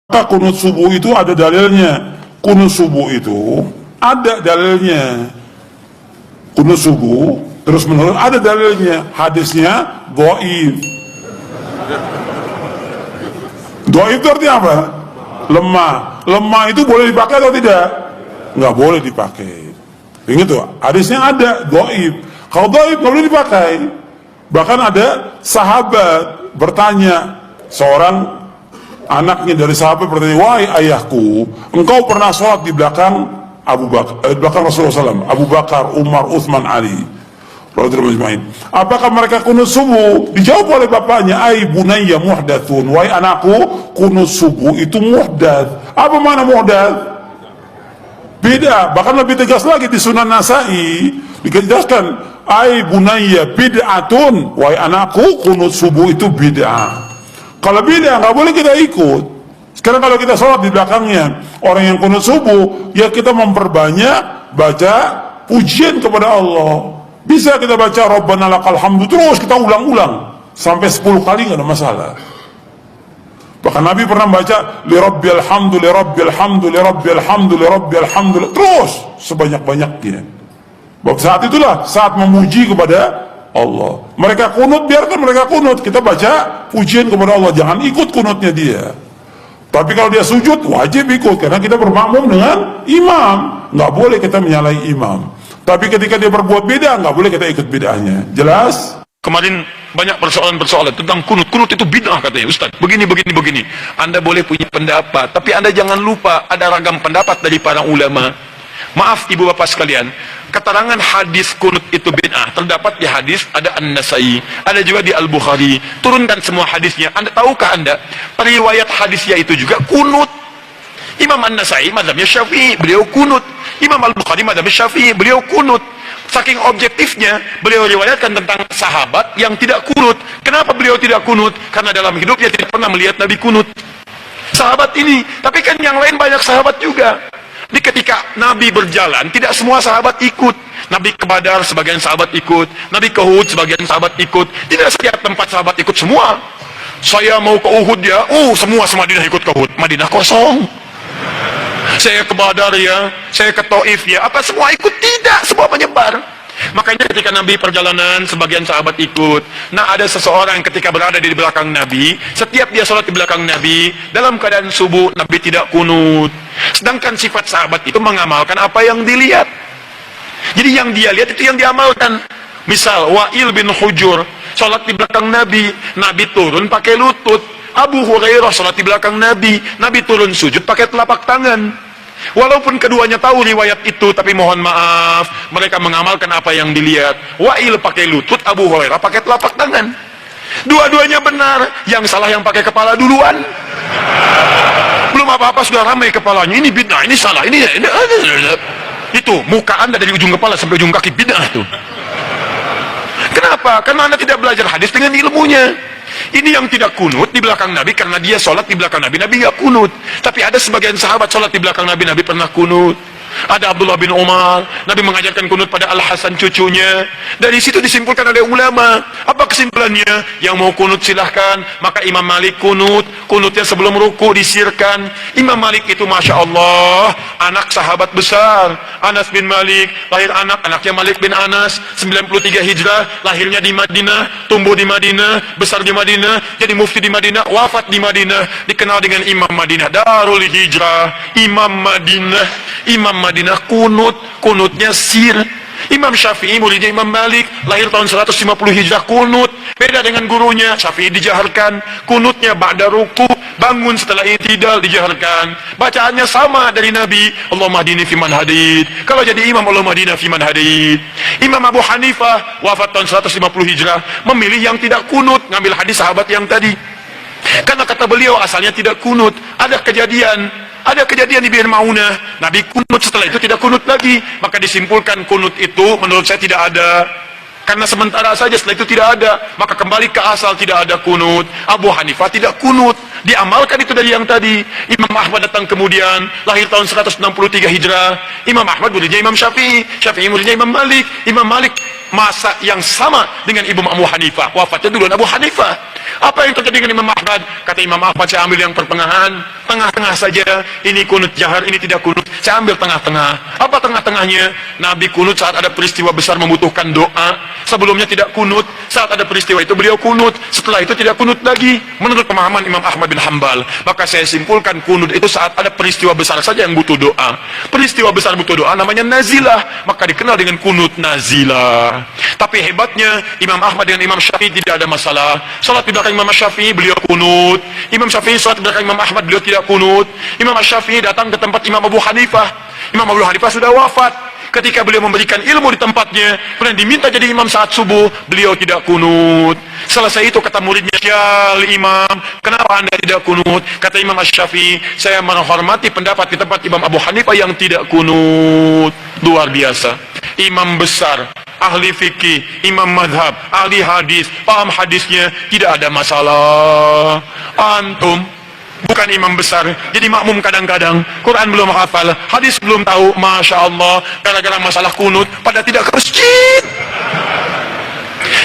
Kunut subuh itu ada dalilnya. Kunut subuh itu ada dalilnya. Kunut subuh terus menerus ada dalilnya. Hadisnya dhaif. Dhaif itu artinya apa? Lemah. Lemah itu boleh dipakai atau tidak? Nggak boleh dipakai. Ingat tuh, hadisnya ada dhaif. Kalau dhaif nggak boleh dipakai. Bahkan ada sahabat bertanya, seorang anaknya dari sahabat bertanya, wahai ayahku, engkau pernah sholat di belakang Abu Bakar, belakang Rasulullah SAW, Abu Bakar, Umar, Uthman, Ali, apakah mereka kunut subuh? Dijawab oleh bapaknya, ai bunayya muhdathun, wahai anakku, kunut subuh itu muhdath. Apa mana muhdath? Beda. Bahkan lebih tegas lagi di Sunan Nasai dijelaskan, ai bunayya bid'atun, wahai anakku, kunut subuh itu bid'ah. Kalau beda nggak boleh kita ikut. Sekarang kalau kita sholat di belakangnya orang yang kunut subuh, ya kita memperbanyak baca pujian kepada Allah. Bisa kita baca Rabbana lakal hamdu terus kita ulang-ulang sampai 10 kali nggak ada masalah. Bahkan Nabi pernah baca li rabbil hamdu li rabbil hamdu li rabbil hamdu li rabbil hamdu terus sebanyak-banyaknya. Bahwa saat itulah saat memuji kepada Allah. Mereka kunut, biarkan mereka kunut, kita baca pujian kepada Allah, jangan ikut kunutnya dia. Tapi kalau dia sujud wajib ikut, karena kita bermakmum dengan imam. Nggak boleh kita menyalahi imam. Tapi ketika dia berbuat beda, nggak boleh kita ikut bedanya. Jelas? Kemarin banyak persoalan-persoalan tentang kunut. Kunut itu bid'ah katanya Ustaz. Begini. Anda boleh punya pendapat, tapi Anda jangan lupa ada ragam pendapat dari para ulama. Maaf ibu bapak sekalian, keterangan hadis kunut itu bid'ah terdapat di hadis ada An-Nasai, ada juga di Al-Bukhari. Turunkan semua hadisnya. Anda tahukah Anda periwayat hadisnya itu juga kunut? Imam An-Nasai mazhabnya Syafi'i, beliau kunut. Imam Al-Bukhari mazhabnya Syafi'i, beliau kunut. Saking objektifnya beliau riwayatkan tentang sahabat yang tidak kunut. Kenapa beliau tidak kunut? Karena dalam hidupnya tidak pernah melihat Nabi kunut. Sahabat ini, tapi kan yang lain banyak sahabat juga. Di ketika Nabi berjalan, tidak semua sahabat ikut. Nabi ke Badar, sebagian sahabat ikut. Nabi ke Uhud, sebagian sahabat ikut. Tidak setiap tempat sahabat ikut semua. Saya mau ke Uhud ya, semua Madinah ikut ke Uhud. Madinah kosong. Saya ke Badar ya, saya ke Taif ya, apa semua ikut? Tidak, semua menyebar. Makanya ketika Nabi perjalanan, sebagian sahabat ikut. Nah, ada seseorang ketika berada di belakang Nabi, setiap dia sholat di belakang Nabi, dalam keadaan subuh, Nabi tidak kunut. Sedangkan sifat sahabat itu mengamalkan apa yang dilihat. Jadi yang dia lihat itu yang diamalkan. Misal, Wa'il bin Hujur sholat di belakang Nabi, Nabi turun pakai lutut. Abu Hurairah sholat di belakang Nabi, Nabi turun sujud pakai telapak tangan. Walaupun keduanya tahu riwayat itu, tapi mohon maaf, mereka mengamalkan apa yang dilihat. Wa'il pakai lutut, Abu Hurairah pakai telapak tangan. Dua-duanya benar, yang salah yang pakai kepala duluan. Belum apa-apa sudah ramai kepalanya, ini bid'ah, ini salah, ini itu muka Anda dari ujung kepala sampai ujung kaki bid'ah tuh. Kenapa? Karena Anda tidak belajar hadis dengan ilmunya. Ini yang tidak kunut di belakang Nabi karena dia sholat di belakang Nabi, Nabi nggak kunut. Tapi ada sebagian sahabat sholat di belakang Nabi, Nabi pernah kunut. Ada Abdullah bin Umar, Nabi mengajarkan kunut pada Al-Hasan cucunya. Dari situ disimpulkan oleh ulama. Apa kesimpulannya? Yang mau kunut silahkan. Maka Imam Malik kunut, kunutnya sebelum ruku disirkan. Imam Malik itu Masya Allah, anak sahabat besar. Anas bin Malik, lahir anaknya Malik bin Anas, 93 Hijrah, lahirnya di Madinah, tumbuh di Madinah, besar di Madinah, jadi mufti di Madinah, wafat di Madinah, dikenal dengan Imam Madinah, Darul Hijrah, Imam Madinah kunutnya sir. Imam Syafi'i muridnya Imam Malik, lahir tahun 150 Hijrah, kunut. Beda dengan gurunya, Syafi'i dijaharkan, kunutnya ba'da ruku, bangun setelah i'tidal dijaharkan. Bacaannya sama dari Nabi, Allahumma hdini fiman hadid. Kalau jadi imam, Allahumma hdina fiman hadid. Imam Abu Hanifah wafat tahun 150 Hijrah, memilih yang tidak kunut, ngambil hadis sahabat yang tadi. Karena kata beliau asalnya tidak kunut. Ada kejadian di Bir Maunah, Nabi kunut, setelah itu tidak kunut lagi. Maka disimpulkan kunut itu menurut saya tidak ada. Karena sementara saja, setelah itu tidak ada. Maka kembali ke asal, tidak ada kunut. Abu Hanifah tidak kunut, diamalkan itu dari yang tadi. Imam Ahmad datang kemudian, lahir tahun 163 Hijrah. Imam Ahmad muridnya Imam Syafi'i, Syafi'i muridnya Imam Malik. Imam Malik masa yang sama dengan Imam Abu Hanifah, wafatnya duluan Abu Hanifah. Apa yang terjadi dengan Imam Ahmad? Kata Imam Ahmad, saya ambil yang pertengahan, tengah-tengah saja. Ini kunut jahar, ini tidak kunut. Saya ambil tengah-tengah. Apa tengah-tengahnya? Nabi kunut saat ada peristiwa besar membutuhkan doa. Sebelumnya tidak kunut. Saat ada peristiwa itu beliau kunut. Setelah itu tidak kunut lagi. Menurut pemahaman Imam Ahmad bin Hanbal. Maka saya simpulkan kunut itu saat ada peristiwa besar saja yang butuh doa. Peristiwa besar butuh doa namanya nazilah. Maka dikenal dengan kunut nazilah. Tapi hebatnya Imam Ahmad dengan Imam Syafi'i tidak ada masalah. Salat di belakang Imam Syafi'i beliau kunut. Imam Syafi'i salat di belakang Imam Ahmad beliau tidak kunut. Imam Syafi'i datang ke tempat Imam Abu Hanifah. Imam Abu Hanifah sudah wafat. Ketika beliau memberikan ilmu di tempatnya, kemudian diminta jadi imam saat subuh, beliau tidak kunut. Selesai itu kata muridnya, "Ya Imam, kenapa Anda tidak kunut?" Kata Imam Syafi'i, "Saya menghormati pendapat di tempat Imam Abu Hanifah yang tidak kunut." Luar biasa. Imam besar, ahli fikih, imam madhab, ahli hadis, paham hadisnya, tidak ada masalah. Antum bukan imam besar, jadi makmum kadang-kadang, Quran belum hafal, hadis belum tahu, Masya Allah, gara-gara masalah kunut, pada tidak ke masjid.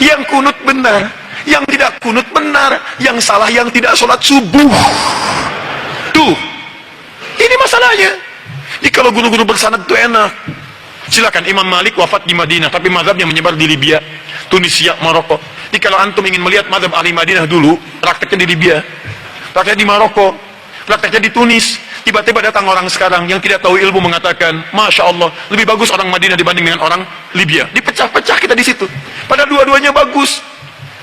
Yang kunut benar, yang tidak kunut benar, yang salah yang tidak sholat subuh. Tuh, ini masalahnya. Jadi kalau guru-guru bersanad itu enak. Silakan, Imam Malik wafat di Madinah, tapi mazhabnya menyebar di Libya, Tunisia, Maroko. Jadi kalau antum ingin melihat mazhab ahli Madinah dulu, prakteknya di Libya, prakteknya di Maroko, prakteknya di Tunis. Tiba-tiba datang orang sekarang yang tidak tahu ilmu mengatakan, Masya Allah, lebih bagus orang Madinah dibanding dengan orang Libya. Dipecah-pecah kita di situ. Pada dua-duanya bagus.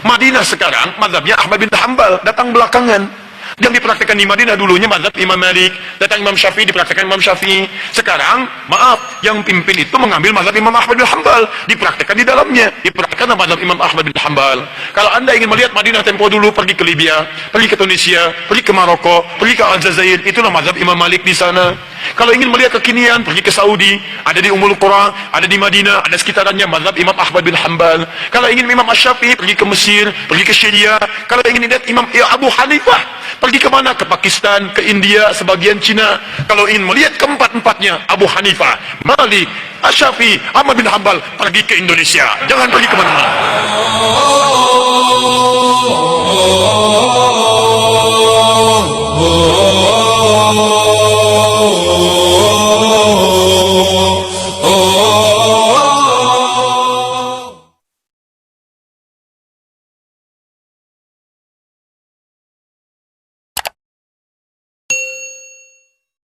Madinah sekarang mazhabnya Ahmad bin Hanbal, datang belakangan. Yang dipraktikkan di Madinah dulunya mazhab Imam Malik, datang Imam Syafi'i, dipraktikkan Imam Syafi'i. Sekarang, maaf, yang pimpin itu mengambil mazhab Imam Ahmad bin Hanbal, dipraktikkan di dalamnya, dipraktikkan mazhab Imam Ahmad bin Hanbal. Kalau Anda ingin melihat Madinah tempo dulu, pergi ke Libya, pergi ke Tunisia, pergi ke Maroko, pergi ke Aljazair, itulah mazhab Imam Malik di sana. Kalau ingin melihat kekinian, pergi ke Saudi, ada di Ummul Qura, ada di Madinah, ada sekitarannya mazhab Imam Ahmad bin Hanbal. Kalau ingin Imam Syafi'i, pergi ke Mesir, pergi ke Syria. Kalau ingin lihat Imam Abu Hanifah, pergi ke mana? Ke Pakistan, ke India, sebagian Cina. Kalau ingin melihat keempat-empatnya, Abu Hanifah, Malik, Syafi'i, Ahmad bin Hanbal, pergi ke Indonesia. Jangan pergi kemana-mana.